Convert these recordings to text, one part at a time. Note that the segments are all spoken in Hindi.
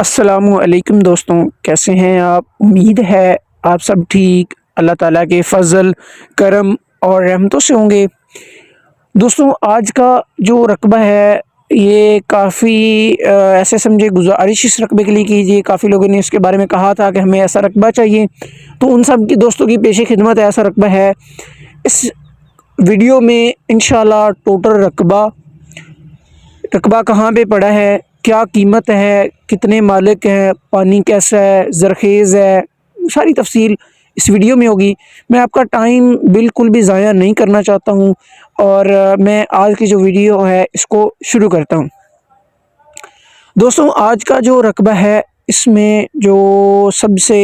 अस्सलामुअलैकुम दोस्तों, कैसे हैं आप? उम्मीद है आप सब ठीक, अल्लाह ताला के फ़ज़ल, करम और रहमतों से होंगे। दोस्तों, आज का जो रकबा है ये काफ़ी ऐसे समझे गुज़ारिश इस रकबे के लिए कीजिए। काफ़ी लोगों ने इसके बारे में कहा था कि हमें ऐसा रकबा चाहिए, तो उन सब की दोस्तों की पेशे खिदमत ऐसा रकबा है। इस वीडियो में इंशाअल्लाह टोटल रकबा रकबा कहाँ पे पड़ा है, क्या कीमत है, कितने मालिक हैं, पानी कैसा है, ज़रख़ेज़ है, सारी तफ़सील इस वीडियो में होगी। मैं आपका टाइम बिल्कुल भी ज़ाया नहीं करना चाहता हूँ और मैं आज की जो वीडियो है इसको शुरू करता हूँ। दोस्तों, आज का जो रकबा है इसमें जो सबसे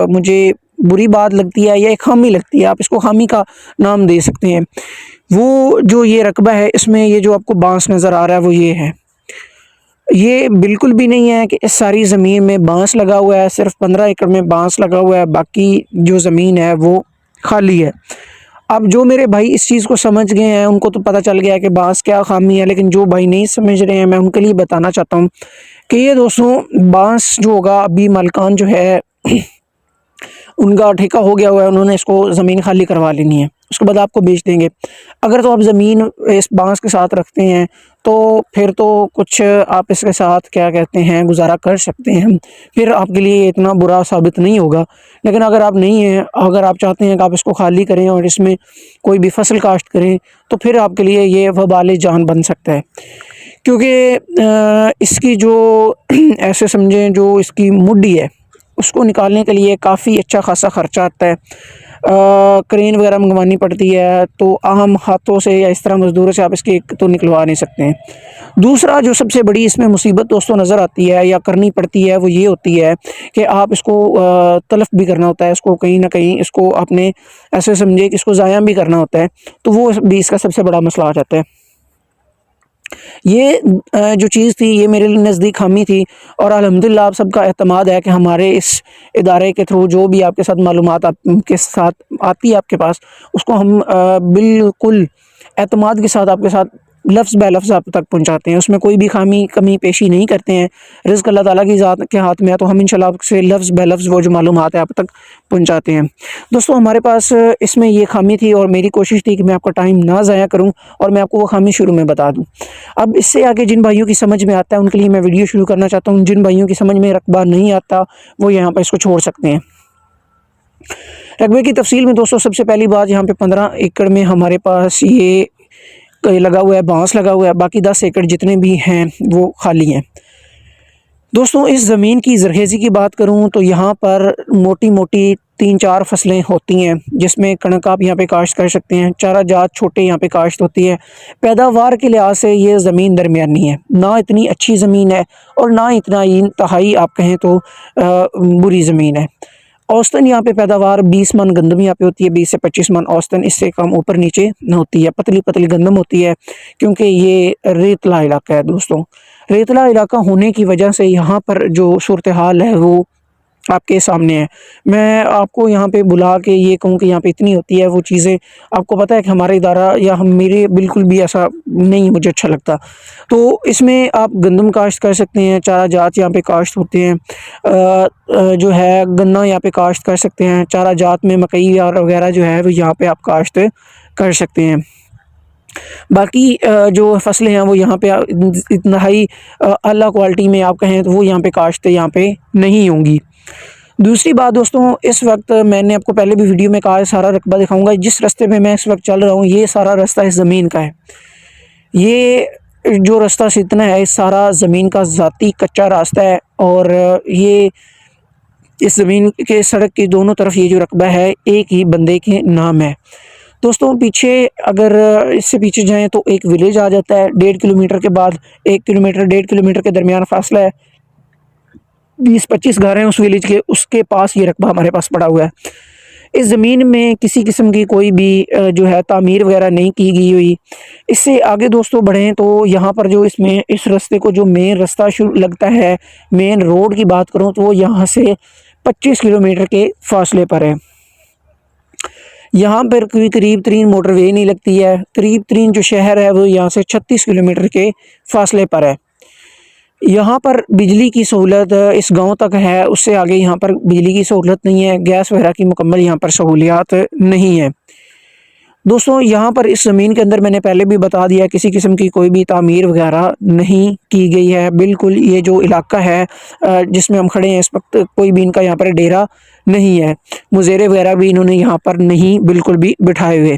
मुझे बुरी बात लगती है या एक ख़ामी लगती है, आप इसको ख़ामी का नाम दे सकते हैं। वो जो ये रकबा है इसमें ये जो आपको बाँस नज़र आ रहा है वो ये है। ये बिल्कुल भी नहीं है कि इस सारी ज़मीन में बाँस लगा हुआ है, सिर्फ़ 15 एकड़ में बाँस लगा हुआ है, बाकी जो ज़मीन है वो खाली है। अब जो मेरे भाई इस चीज़ को समझ गए हैं उनको तो पता चल गया है कि बाँस क्या ख़ामी है, लेकिन जो भाई नहीं समझ रहे हैं मैं उनके लिए बताना चाहता हूँ कि ये दोस्तों बाँस जो होगा अभी मालिकान जो है उनका ठेका हो गया हुआ है, उन्होंने इसको ज़मीन खाली करवा लेनी है, उसके बाद आपको बेच देंगे। अगर तो आप ज़मीन इस बाँस के साथ रखते हैं तो फिर तो कुछ आप इसके साथ क्या कहते हैं गुज़ारा कर सकते हैं, फिर आपके लिए इतना बुरा साबित नहीं होगा। लेकिन अगर आप नहीं हैं, अगर आप चाहते हैं कि आप इसको खाली करें और इसमें कोई भी फ़सल काश्त करें, तो फिर आपके लिए ये वबाल जान बन सकता है। क्योंकि इसकी जो ऐसे समझें जो इसकी मुड्डी है उसको निकालने के लिए काफ़ी अच्छा ख़ासा ख़र्चा आता है। क्रेन वगैरह मंगवानी पड़ती है, तो आम हाथों से या इस तरह मज़दूरों से आप इसकी एक तो निकलवा नहीं सकते हैं। दूसरा जो सबसे बड़ी इसमें मुसीबत दोस्तों नज़र आती है या करनी पड़ती है वो ये होती है कि आप इसको तलफ़ भी करना होता है, इसको कहीं न कहीं इसको आपने ऐसे समझिए कि इसको ज़ाया भी करना होता है, तो वो भी इसका सबसे बड़ा मसला आ जाता है। ये जो चीज़ थी ये मेरे लिए नज़दीक ख़ामी थी और अल्हम्दुलिल्लाह आप सबका एतमाद है कि हमारे इस इदारे के थ्रू जो भी आपके साथ मालूमात आपके साथ आती है आपके पास, उसको हम बिल्कुल एतमाद के साथ आपके साथ लफ्ज़ ब लफ्ज़ आप तक पहुँचाते हैं। उसमें कोई भी ख़ामी कमी पेशी नहीं करते हैं। रिज़्क़ अल्लाह ताला की ज़ात के हाथ में है, तो हम इंशाअल्लाह आपसे लफ्ज़ ब लफ्ज़ वो जो मालूमात है आप तक पहुँचाते हैं। दोस्तों, हमारे पास इसमें ये ख़ामी थी और मेरी कोशिश थी कि मैं आपका टाइम ना ज़ाया करूँ और मैं आपको वो ख़ामी शुरू में बता दूँ। अब इससे आगे जिन भाइयों की समझ में आता है उनके लिए मैं वीडियो शुरू करना चाहता हूँ। जिन भाइयों की समझ में रकबा नहीं आता वो यहाँ पर इसको छोड़ सकते हैं। रकबे की तफ़सील में दोस्तों सबसे पहली बात, यहाँ पे 15 एकड़ में हमारे पास ये लगा हुआ है, बाँस लगा हुआ है, बाकी 10 एकड़ जितने भी हैं वो खाली हैं। दोस्तों, इस ज़मीन की ज़रख़ेज़ी की बात करूँ तो यहाँ पर मोटी-मोटी 3-4 फ़सलें होती हैं, जिसमें कणक आप यहाँ पे काश्त कर सकते हैं, चारा जात छोटे यहाँ पे काश्त होती है। पैदावार के लिहाज से ये ज़मीन दरमियानी है, ना इतनी अच्छी ज़मीन है और ना इतना इंतहाई आप कहें तो बुरी ज़मीन है। औसतन यहाँ पे पैदावार 20 मन गंदम यहाँ पे होती है, 20 से 25 मन औसतन, इससे कम ऊपर-नीचे न होती है। पतली-पतली गंदम होती है क्योंकि ये रेतला इलाका है दोस्तों। रेतला इलाका होने की वजह से यहाँ पर जो सूरत-ए-हाल है वो आपके सामने है। मैं आपको यहाँ पे बुला के ये कहूँ कि यहाँ पे इतनी होती है वो चीज़ें, आपको पता है कि हमारा इदारा या हम मेरे बिल्कुल भी ऐसा नहीं मुझे अच्छा लगता। तो इसमें आप गंदम काश्त कर सकते हैं, चारा जात यहाँ पे काश्त होते हैं। जो है गन्ना यहाँ पे काश्त कर सकते हैं, चारा जात में मकई और वगैरह जो है वो यहाँ पे आप काश्त कर सकते हैं। बाकी जो फ़सलें हैं वो यहाँ पे इंतहाई आला क्वालिटी में आप कहें तो वो यहाँ पे काश्त यहाँ पे नहीं होंगी। दूसरी बात दोस्तों, इस वक्त मैंने आपको पहले भी वीडियो में कहा है, सारा रकबा दिखाऊंगा। जिस रास्ते पे मैं इस वक्त चल रहा हूँ ये सारा रास्ता इस ज़मीन का है। ये जो रास्ता सीतना है इस सारा ज़मीन का ज़ाती कच्चा रास्ता है और ये इस ज़मीन के सड़क की दोनों तरफ ये जो रकबा है एक ही बंदे के नाम है। दोस्तों, पीछे अगर इससे पीछे जाएँ तो एक विलेज आ जाता है, 1.5 किलोमीटर के बाद 1 किलोमीटर 1.5 किलोमीटर के दरमियान फ़ासला है। 20-25 घर हैं उस विलेज के, उसके पास ये रकबा हमारे पास पड़ा हुआ है। इस ज़मीन में किसी किस्म की कोई भी जो है तामीर वगैरह नहीं की गई हुई। इससे आगे दोस्तों बढ़ें तो यहाँ पर जो इसमें इस रास्ते को जो मेन रास्ता शुरू लगता है, मेन रोड की बात करूँ तो वो यहाँ से 25 किलोमीटर के फ़ासले पर है। यहाँ पर कोई करीब तरीन मोटरवे नहीं लगती है। करीब तरीन जो शहर है वो यहाँ से 36 किलोमीटर के फ़ासले पर है। यहाँ पर बिजली की सहूलत इस गांव तक है, उससे आगे यहाँ पर बिजली की सहूलत नहीं है, गैस वगैरह की मुकम्मल यहाँ पर सहूलियात नहीं है। दोस्तों यहाँ पर इस ज़मीन के अंदर मैंने पहले भी बता दिया, किसी किस्म की कोई भी तामीर वगैरह नहीं की गई है। बिल्कुल ये जो इलाका है जिसमें हम खड़े हैं इस वक्त, कोई भी इनका यहाँ पर डेरा नहीं है, मुज़ेरे वगैरह भी इन्होंने यहाँ पर नहीं बिल्कुल भी बिठाए हुए।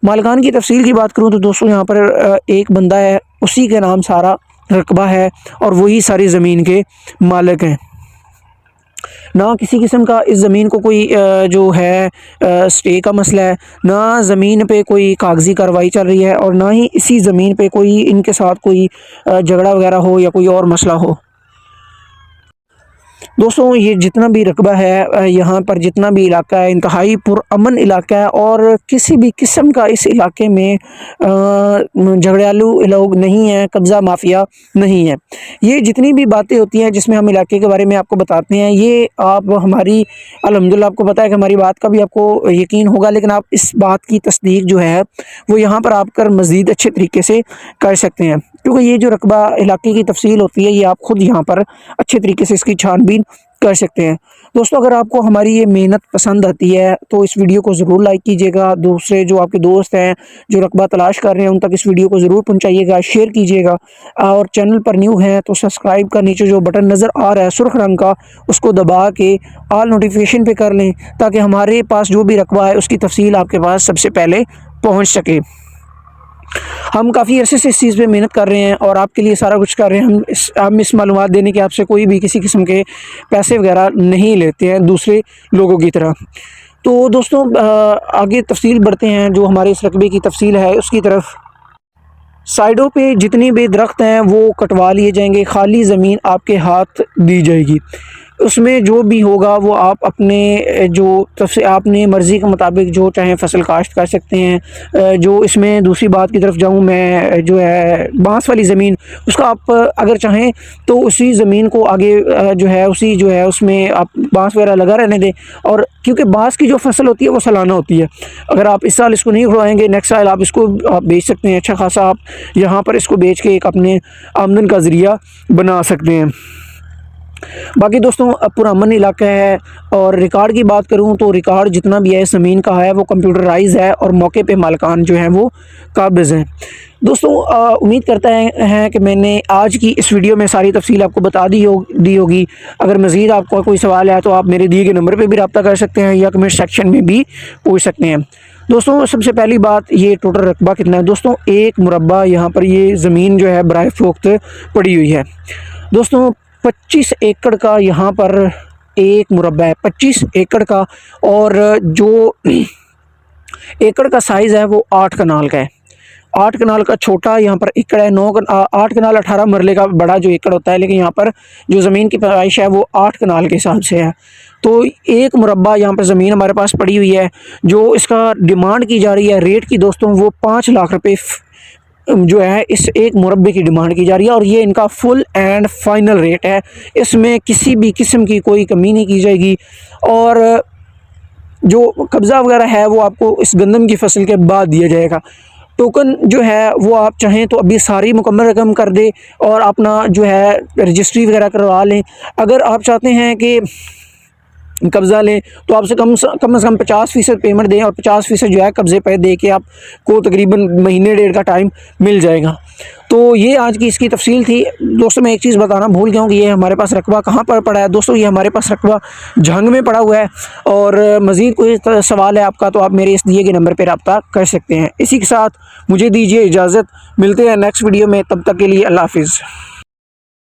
मालिकान की तफसील की बात करूँ तो दोस्तों यहाँ पर एक बंदा है, उसी के नाम सारा रकबा है और वही सारी ज़मीन के मालिक हैं। ना किसी किस्म का इस ज़मीन को कोई जो है स्टे का मसला है, ना ज़मीन पे कोई कागज़ी कार्रवाई चल रही है और ना ही इसी ज़मीन पे कोई इनके साथ कोई झगड़ा वगैरह हो या कोई और मसला हो। दोस्तों ये जितना भी रकबा है यहाँ पर जितना भी इलाका है इंतहाई पुरअमन इलाका है और किसी भी किस्म का इस इलाके में झगड़ालू लोग नहीं हैं, कब्ज़ा माफिया नहीं है। ये जितनी भी बातें होती हैं जिसमें हम इलाके के बारे में आपको बताते हैं, ये आप हमारी अल्हम्दुलिल्लाह आपको पता है कि हमारी बात का भी आपको यकीन होगा, लेकिन आप इस बात की तस्दीक जो है वो यहाँ पर आकर मज़ीद अच्छे तरीके से कर सकते हैं, क्योंकि ये जो रकबा इलाके की तफसील होती है ये आप ख़ुद यहाँ पर अच्छे तरीके से इसकी छानबीन कर सकते हैं। दोस्तों अगर आपको हमारी ये मेहनत पसंद आती है तो इस वीडियो को ज़रूर लाइक कीजिएगा, दूसरे जो आपके दोस्त हैं जो रकबा तलाश कर रहे हैं उन तक इस वीडियो को ज़रूर पहुंचाइएगा, शेयर कीजिएगा और चैनल पर न्यू हैं तो सब्सक्राइब का नीचे जो बटन नज़र आ रहा है सुर्ख रंग का, उसको दबा के ऑल नोटिफिकेशन पे कर लें ताकि हमारे पास जो भी रकबा है उसकी तफसील आपके पास सबसे पहले पहुँच सके। हम काफ़ी अरसे से इस चीज़ पे मेहनत कर रहे हैं और आपके लिए सारा कुछ कर रहे हैं। हम इस मालूमात देने के आपसे कोई भी किसी किस्म के पैसे वगैरह नहीं लेते हैं दूसरे लोगों की तरह। तो दोस्तों आगे तफसील बढ़ते हैं, जो हमारे इस रकबे की तफसील है उसकी तरफ। साइडों पे जितनी भी दरख्त हैं वो कटवा लिए जाएंगे, खाली ज़मीन आपके हाथ दी जाएगी, उसमें जो भी होगा वो आप अपने जो सबसे अपने मर्ज़ी के मुताबिक जो चाहें फसल काश्त कर सकते हैं। जो इसमें दूसरी बात की तरफ जाऊँ मैं, जो है बांस वाली ज़मीन, उसका आप अगर चाहें तो उसी ज़मीन को आगे जो है उसमें आप बांस वगैरह लगा रहने दें, और क्योंकि बांस की जो फसल होती है वो सालाना होती है। अगर आप इस साल इसको नहीं उड़वाएंगे नेक्स्ट साल आप इसको बेच सकते हैं, अच्छा खासा आप यहाँ पर इसको बेच के एक अपने आमदन का ज़रिया बना सकते हैं। बाकी दोस्तों पुरअमन इलाका है और रिकॉर्ड की बात करूं तो रिकॉर्ड जितना भी है ज़मीन का है वो कंप्यूटराइज है और मौके पे मालिकान जो हैं वो काबिज़ हैं। दोस्तों उम्मीद करता है कि मैंने आज की इस वीडियो में सारी तफसील आपको बता दी होगी। अगर मज़ीद आपको कोई सवाल है तो आप मेरे दिए गए नंबर पे भी रब्ता कर सकते हैं या कमेंट सेक्शन में भी पूछ सकते हैं। दोस्तों सबसे पहली बात, ये टोटल रकबा कितना है। दोस्तों एक मुरब्बा यहाँ पर ये ज़मीन जो है बराए फ़रोख्त पड़ी हुई है। दोस्तों 25 एकड़ का यहाँ पर एक मुरब्बा है, 25 एकड़ का, और जो एकड़ का साइज़ है वो 8 कनाल का है। 8 कनाल का छोटा यहाँ पर एकड़ है, 8 कनाल 18 मरले का बड़ा जो एकड़ होता है, लेकिन यहाँ पर जो ज़मीन की पैदाइश है वो 8 कनाल के हिसाब से है। तो एक मुरब्बा यहाँ पर ज़मीन हमारे पास पड़ी हुई है, जो इसका डिमांड की जा रही है रेट की दोस्तों वो 5 लाख रुपये जो है इस एक मुरब्बे की डिमांड की जा रही है, और ये इनका फुल एंड फाइनल रेट है। इसमें किसी भी किस्म की कोई कमी नहीं की जाएगी, और जो कब्ज़ा वगैरह है वो आपको इस गंदम की फसल के बाद दिया जाएगा। टोकन जो है वो आप चाहें तो अभी सारी मुकम्मल रकम कर दे और अपना जो है रजिस्ट्री वगैरह करवा लें। अगर आप चाहते हैं कि कब्ज़ा लें तो आपसे कम से कम 50% पेमेंट दें और 50% जो है कब्ज़े पे दे के आपको तकरीबन महीने डेढ़ का टाइम मिल जाएगा। तो ये आज की इसकी तफसील थी। दोस्तों मैं एक चीज़ बताना भूल गया हूँ कि ये हमारे पास रकबा कहाँ पर पड़ा है। दोस्तों ये हमारे पास रकबा झंग में पड़ा हुआ है, और मज़ीद कोई सवाल है आपका तो आप मेरे इस दिए गए नंबर पर रब्ता कर सकते हैं। इसी के साथ मुझे दीजिए इजाज़त, मिलते हैं नेक्स्ट वीडियो में, तब तक के लिए अल्लाह हाफ़िज़।